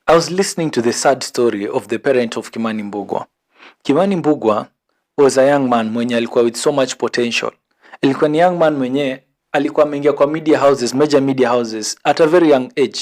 I was listening to the sad story of the parent of Kimani Mbugua. Kimani Mbugua was a young man mwenye alikuwa with so much potential. Alikuwa ni young man mwenye alikuwa ameingia kwa media houses, major media houses at a very young age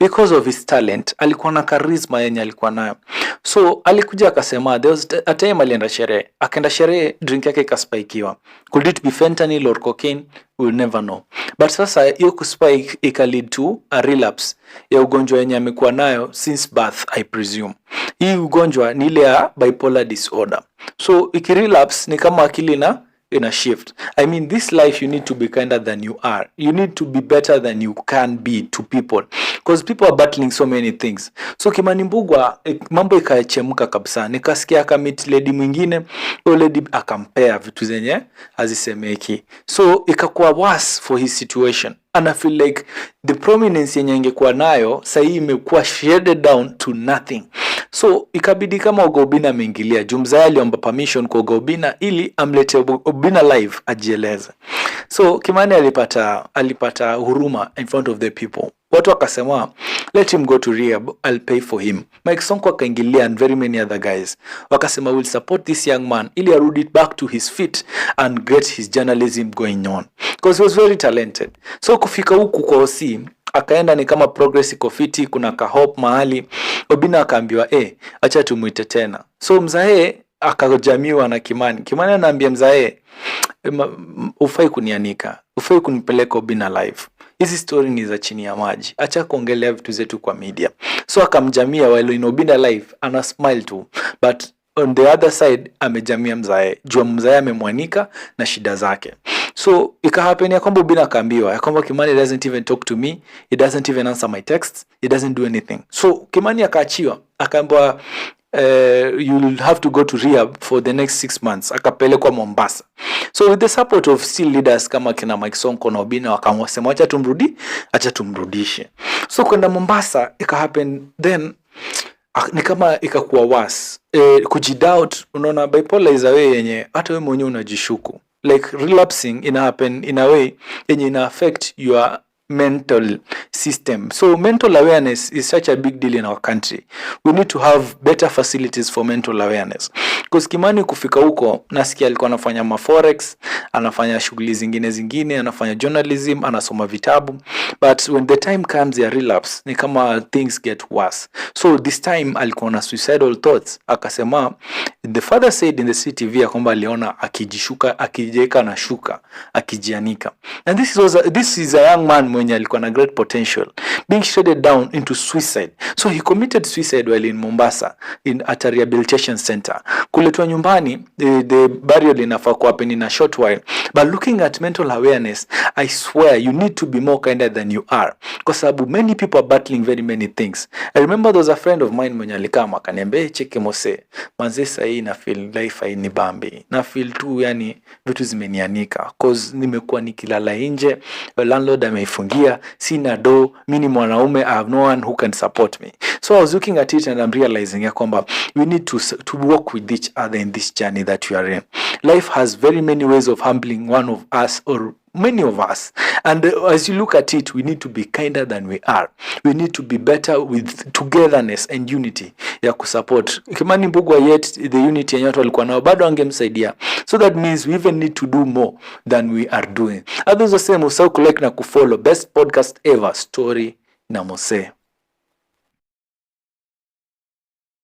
because of his talent. Alikuwa na charisma yenye alikuwa nayo. So alikuja akasema there was a time alienda sherehe. Akaenda sherehe, drink yake ikaspaikiwa. Could it be fentanyl or cocaine? We'll never know. But sasa hiyo kuspike ika lead to a relapse ya ugonjwa yenye amekuwa nayo since birth, I presume. Hii ugonjwa ni ile ya bipolar disorder. So ikirelapse ni kama akili na ina shift. I mean, this life you need to be kinder than you are. You need to be better than you can be to people. Because people are battling so many things. So Kimani Mbugua, mambo ikachemka kabisa. Nikasikia akamit lady mwingine, o lady akampea vitu zenye hazisemeki. So ikakuwa worse for his situation. And I feel like the prominence yenye ingekuwa nayo sasa hii imekuwa shaded down to nothing. So ikabidi kama Oga Obinna ameingilia. Mzae aliomba permission kwa Oga Obinna ili amlete Obinna live ajieleze. So Kimani alipata huruma in front of the people. Watu wakasema let him go to rehab, I'll pay for him. Mike Sonko akaingilia and very many other guys. Wakasema we'll support this young man ili arudi back to his feet and get his journalism going on. Because he was very talented. So kufika huku kwa OC akaenda ni kama progress iko fiti, kuna kahop mahali. Obinna akaambiwa acha tumuite tena. So mzae akajamiwa na Kimani. Kimani anaambia mzae ufai kunianika, ufai kunipeleka Obinna live. Hizi story ni za chini ya maji. Acha kuongelea vitu zetu kwa media. So akamjamia while in Obinna live ana smile tu. But on the other side amejamia mzae. Jua mzae amemwanika na shida zake. So ikahappen ya kwamba Obinna akaambiwa ya kwamba Kimani doesn't even talk to me, he doesn't even answer my texts, he doesn't do anything. So Kimani akaachiwa, akaambiwa you'll have to go to rehab for the next 6 months. Akapelekwa Mombasa. So with the support of still leaders kama kina Mike Sonko na Obinna wakamwasema acha tumrudishe. So kwenda Mombasa ikahappen then ni kama ikakuwa worse. Kujidoubt, unaona bipolar is a way yenye hata wewe mwenyewe unajishuku. Like relapsing ina happen in a way yenye ina affect your mental system. So mental awareness is such a big deal in our country. We need to have better facilities for mental awareness. Because Kimani kufika huko, nasikia alikuwa anafanya maforex, anafanya shughuli zingine, anafanya journalism, anasoma vitabu. But when the time comes ya relapse, ni kama things get worse. So this time alikuwa na suicidal thoughts. Akasema, the father said in the CTV ya kwamba aliona akijishuka, akijeka na shuka, akijianika. And this is a young man mwenye alikuwa na great potential being shredded down into suicide. So he committed suicide while in Mombasa at a rehabilitation center. Kuletwa nyumbani, the burial inafaa kuhappen in a short while. But looking at mental awareness, I swear you need to be more kinder than you are. Kwa sababu many people are battling very many things. I remember there was a friend of mine mwenye alikama akaniambia cheke mose, manze sahi na feel life haini bambi. Na feel tu yani vitu zimenianika cause nimekuwa nikilala nje, landlord ameifungia, sina do, mimi ni mwanaume, I have no one who can support me. So I was looking at it and I'm realizing ya kwamba we need to work with each other in this journey that we are in. Life has very many ways of humbling one of us or many of us, and as you look at it, we need to be kinder than we are. We need to be better with togetherness and unity ya kusupport. Kimani Mbugua yet the unity yenye watu walikuwa nao bado angemsaidia. So that means we even need to do more than we are doing. Others the same, usahau kulike na kufollow. Best podcast ever, Story na Mose.